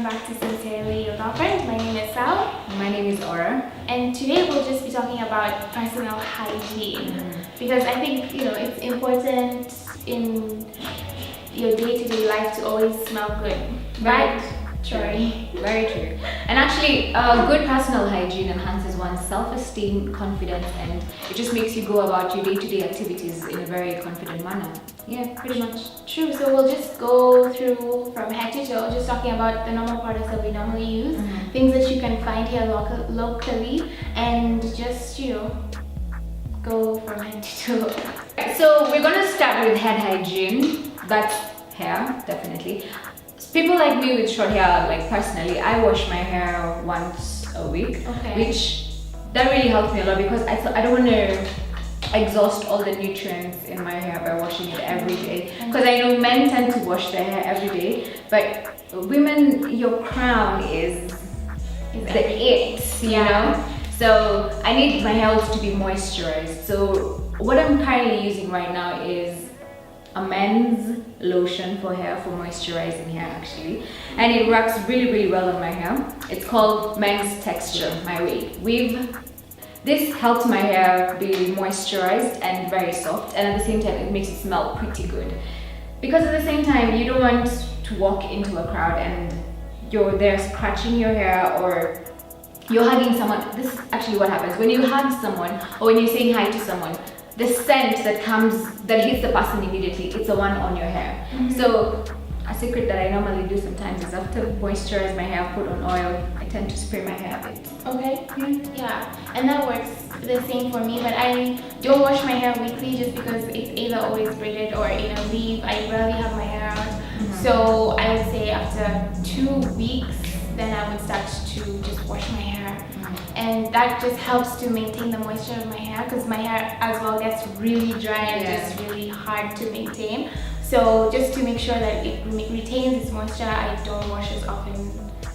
welcome back to Sincerely Your Girlfriend. My name is Sal. My name is Aura. And today we'll just be talking about personal hygiene. Because I think, it's important in your day-to-day life to always smell good. Right? Troy? Very true. And actually, good personal hygiene enhances one's self-esteem, confidence, and it just makes you go about your day-to-day activities in a very confident manner. Yeah, pretty much. True. So we'll just go through from head to toe, just talking about the normal products that we normally use, things that you can find here locally, and just, go from head to toe. So we're going to start with head hygiene. That's hair, definitely. People like me with short hair, like personally, I wash my hair once a week, which that really helps me a lot because I don't want to exhaust all the nutrients in my hair by washing it every day. Because I know men tend to wash their hair every day, but women, your crown is the it, you know? So I need my hair also to be moisturized. So what I'm currently using right now is a men's lotion for hair, for moisturizing hair actually, and it works really well on my hair. It's called Men's Texture, my weave. This helps my hair be moisturized and very soft, and at the same time it makes it smell pretty good, because at the same time you don't want to walk into a crowd and you're there scratching your hair or you're hugging someone. This is actually what happens when you hug someone or when you're saying hi to someone. The scent that hits the person immediately, it's the one on your hair. So a secret that I normally do sometimes is after moisturize my hair, put on oil, I tend to spray my hair a bit. Okay. Yeah, and that works the same for me, but I don't wash my hair weekly just because it's either always braided or in a weave. I rarely have my hair out. So I would say after 2 weeks, then I would start to just wash my hair. And that just helps to maintain the moisture of my hair, because my hair as well gets really dry and just really hard to maintain. So just to make sure that it retains its moisture, I don't wash as often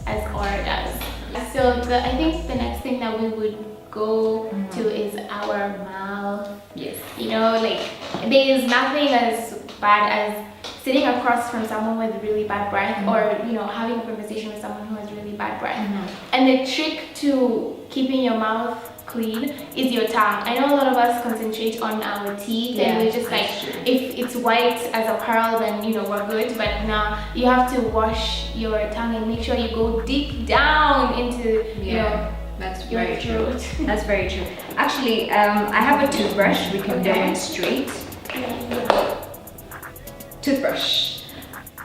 as Aura does. So I think the next thing that we would go to is our mouth. Yes. There is nothing as bad as sitting across from someone with really bad breath, or having a conversation with someone who has really bad breath. And the trick to keeping your mouth clean is your tongue. I know a lot of us concentrate on our teeth, and we're just like, if it's white as a pearl, then we're good. But now you have to wash your tongue and make sure you go deep down into That's your very throat. true. That's very true. Actually, I have a toothbrush. We can demonstrate. Toothbrush.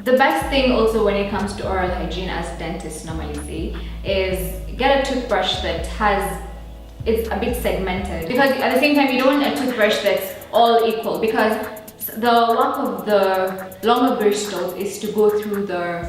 The best thing also when it comes to oral hygiene, as dentists normally say, is get a toothbrush that it's a bit segmented, because at the same time you don't want a toothbrush that's all equal, because the work of the longer bristles is to go through the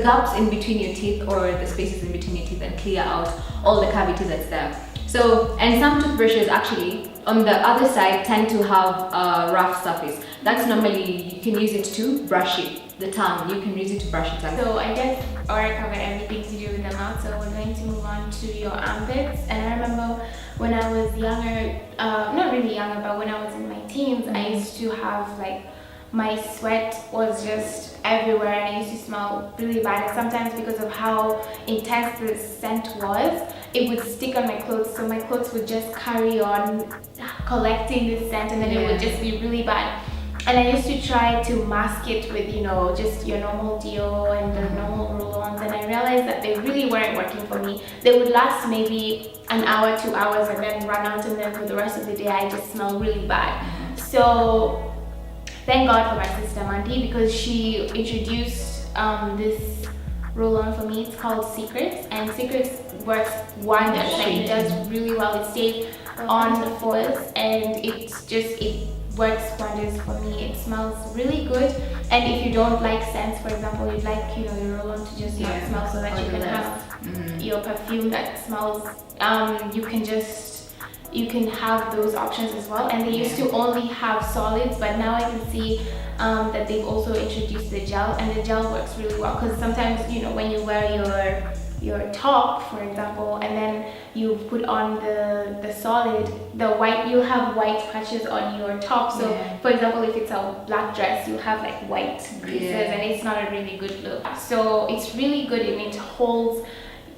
gaps in between your teeth, or the spaces in between your teeth, and clear out all the cavity that's there. So, and some toothbrushes actually on the other side tend to have a rough surface. That's normally, you can use it to brush it. The tongue, you can use it to brush it. So I guess Aura covered everything to do with the mouth, so we're going to move on to your armpits. And I remember when I was younger, not really younger, but when I was in my teens, I used to have my sweat was just everywhere, and I used to smell really bad. And sometimes because of how intense the scent was, it would stick on my clothes, so my clothes would just carry on collecting this scent, and then it would just be really bad. And I used to try to mask it with, just your normal deo and the normal roll-ons, and I realized that they really weren't working for me. They would last maybe an hour, 2 hours, and then run out, and then for the rest of the day I just smell really bad. So thank God for my sister Mandy, because she introduced this roll-on for me. It's called Secrets, and Secrets works wonders. It does really well. It stays on the foils, and it works wonders for me. It smells really good, and if you don't like scents, for example, you'd like your roll-on to just not smell, so that you can have your perfume that smells, you can have those options as well. And they used to only have solids, but now I can see that they've also introduced the gel, and the gel works really well, because sometimes when you wear your your top, for example, and then you put on the solid, the white, you'll have white patches on your top. So for example, if it's a black dress, you have like white creases, and it's not a really good look. So it's really good, and it holds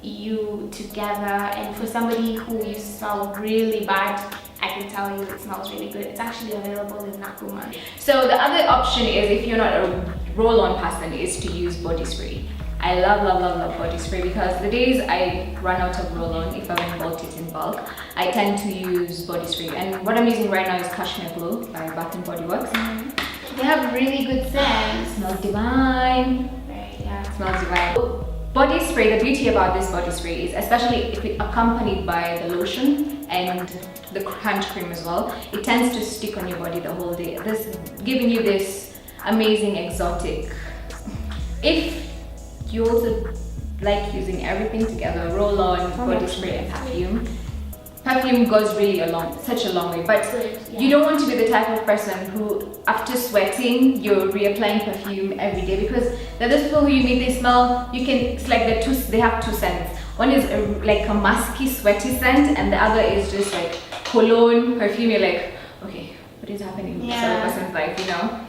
you together. And for somebody who you smell really bad, I can tell you it smells really good. It's actually available in Nakuma. So the other option is, if you're not a roll-on person, is to use body spray. I love body spray, because the days I run out of roll-on, if I haven't bought it in bulk, I tend to use body spray. And what I'm using right now is Cashmere Glow by Bath & Body Works. They have really good scents. Smells divine. Right, yeah. Smells divine. Body spray, the beauty about this body spray is, especially if it accompanied by the lotion and the hand cream as well, it tends to stick on your body the whole day, this giving you this amazing exotic. If you also like using everything together, roll on, body spray and perfume goes really such a long way. But you don't want to be the type of person who, after sweating, you're reapplying perfume every day, because the other people who you meet, they smell, it's like they have two scents. One is like a musky, sweaty scent, and the other is just like cologne, perfume. You're like, okay, what is happening? Yeah. So person's life,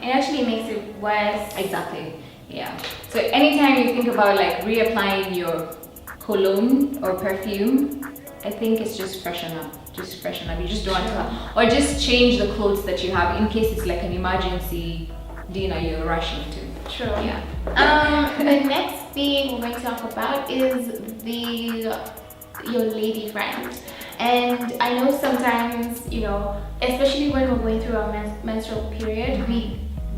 It actually makes it worse. Exactly. Yeah. So anytime you think about like reapplying your cologne or perfume, I think it's just freshen up. You just don't want to, or just change the clothes that you have in case it's like an emergency dinner you're rushing to. True. Yeah. The next thing we're going to talk about is your lady friend. And I know sometimes, especially when we're going through our menstrual period,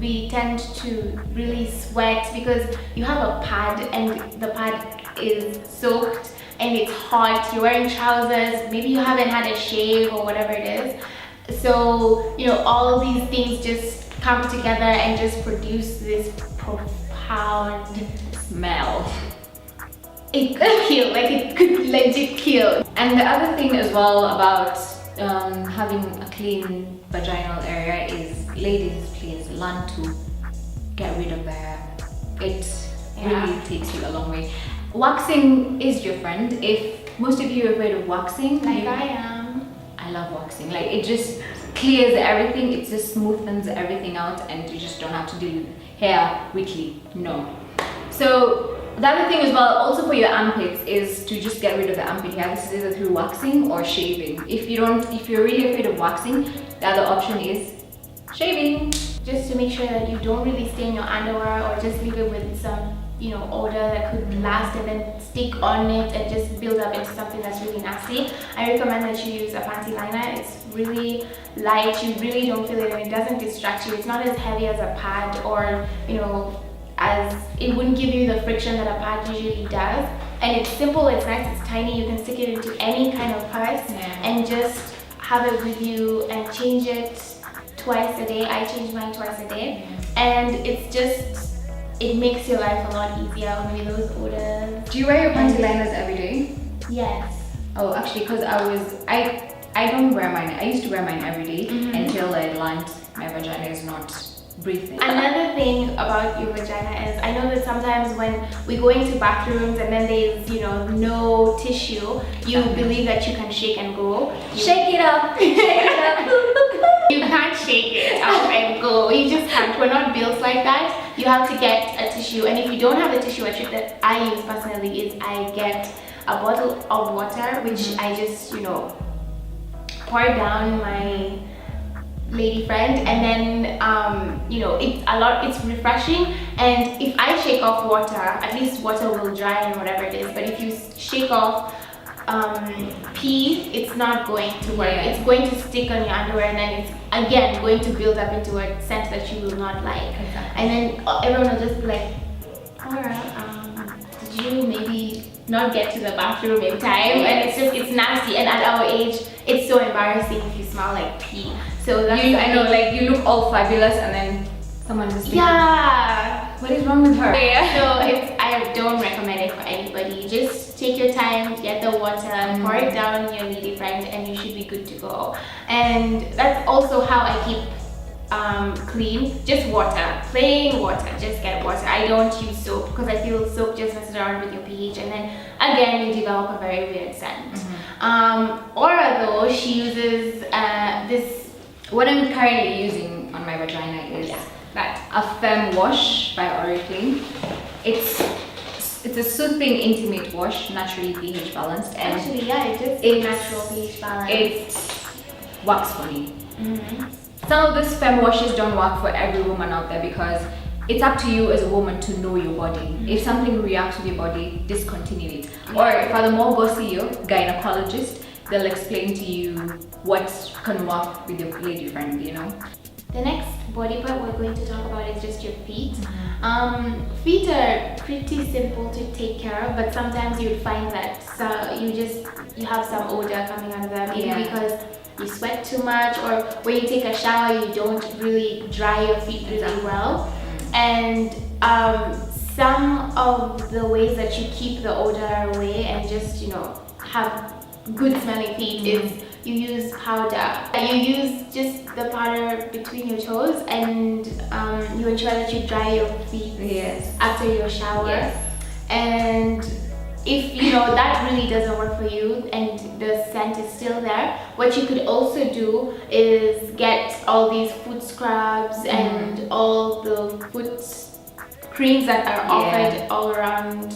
we tend to really sweat because you have a pad and the pad is soaked and it's hot, you're wearing trousers, maybe you haven't had a shave or whatever it is. So, all these things just come together and just produce this profound smell. It could kill, it could legit kill. And the other thing as well about having a clean vaginal area is, ladies, please learn to get rid of the hair. It really takes you a long way. Waxing is your friend. If most of you are afraid of waxing, like I am. I love waxing. Like, it just clears everything, it just smoothens everything out, and you just don't have to do hair weekly. No. So the other thing as well, also for your armpits, is to just get rid of the armpit hair. This is either through waxing or shaving. If you're really afraid of waxing, the other option is shaving. Just to make sure that you don't really stain your underwear, or just leave it with some odor that could last and then stick on it and just build up into something that's really nasty. I recommend that you use a panty liner. It's really light, you really don't feel it, and it doesn't distract you. It's not as heavy as a pad, or as it wouldn't give you the friction that a pad usually does. And it's simple, it's nice, it's tiny, you can stick it into any kind of purse and just have it with you and change it twice a day. I change mine twice a day, and it makes your life a lot easier with those odors. Do you wear your panty liners every day? Yes. Oh, actually, because I don't wear mine. I used to wear mine every day until I learned my vagina is not breathing. Another thing about your vagina is, I know that sometimes when we go into bathrooms and then there's no tissue, you believe that you can shake and go. Shake it up. Shake it up. You can't shake it up and go. You just can't. We're not built like that. You have to get a tissue, and if you don't have a tissue, a trick that I use personally is I get a bottle of water, which I just pour down my lady friend, and then it's refreshing. And if I shake off water, at least water will dry and whatever it is. But if you shake off pee, it's not going to work. It's going to stick on your underwear, and then it's again going to build up into a scent that you will not like. And then everyone will just be like, Laura, did you maybe not get to the bathroom in time? And it's nasty, and at our age it's so embarrassing if you smell like pee. So that's I know, like, you look all fabulous and then someone just thinking, what is wrong with her? So I don't recommend it for anybody. Just take your time, get the water, pour it down your lady friend, and you should be good to go. And that's also how I keep clean, just water, plain water, just get water. I don't use soap because I feel soap just messes around with your pH, and then again you develop a very weird scent. Aura though, she uses this, what I'm currently using on my vagina is a Femme Wash by Oriflame. It's a soothing, intimate wash, naturally pH balanced, and actually it is natural pH balance. It works for me. Some of these Femme washes don't work for every woman out there because it's up to you as a woman to know your body. If something reacts with your body, discontinue it. Or for the more bossy gynecologist, they'll explain to you what can work with your lady friend, you know. The next body part we're going to talk about is just your feet. Feet are pretty simple to take care of, but sometimes you'd find that you have some odor coming out of them, maybe because you sweat too much, or when you take a shower you don't really dry your feet really well. And some of the ways that you keep the odor away and just have good smelling feet is you use powder. You use just the powder between your toes, and you ensure that you dry your feet after your shower. And if that really doesn't work for you and the scent is still there, what you could also do is get all these foot scrubs and all the foot creams that are offered all around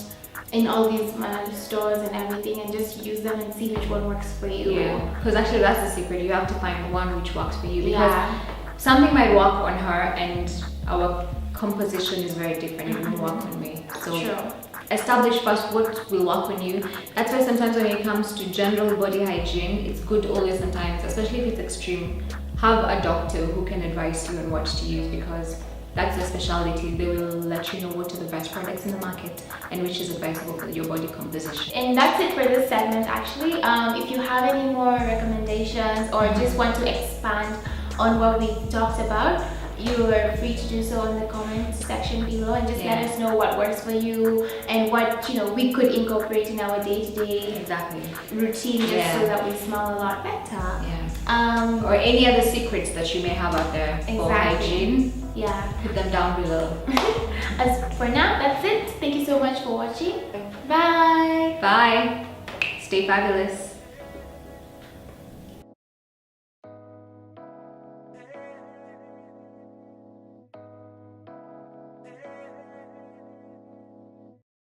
in all these stores and everything, and just use them and see which one works for you. Because actually that's the secret. You have to find one which works for you, because something might work on her and our composition is very different. It won't work on me. So establish first what will work on you. That's why sometimes when it comes to general body hygiene, it's good always sometimes, especially if it's extreme, have a doctor who can advise you on what to use, because that's their specialty. They will let you know what are the best products in the market and which is advisable for your body composition. And that's it for this segment actually. If you have any more recommendations or just want to expand on what we talked about, you are free to do so in the comment section below, and just let us know what works for you and what we could incorporate in our day-to-day routine, just so that we smell a lot better. Or any other secrets that you may have out there for hygiene. Put them down below. As for now, that's it. Thank you so much for watching. Bye. Bye. Stay fabulous.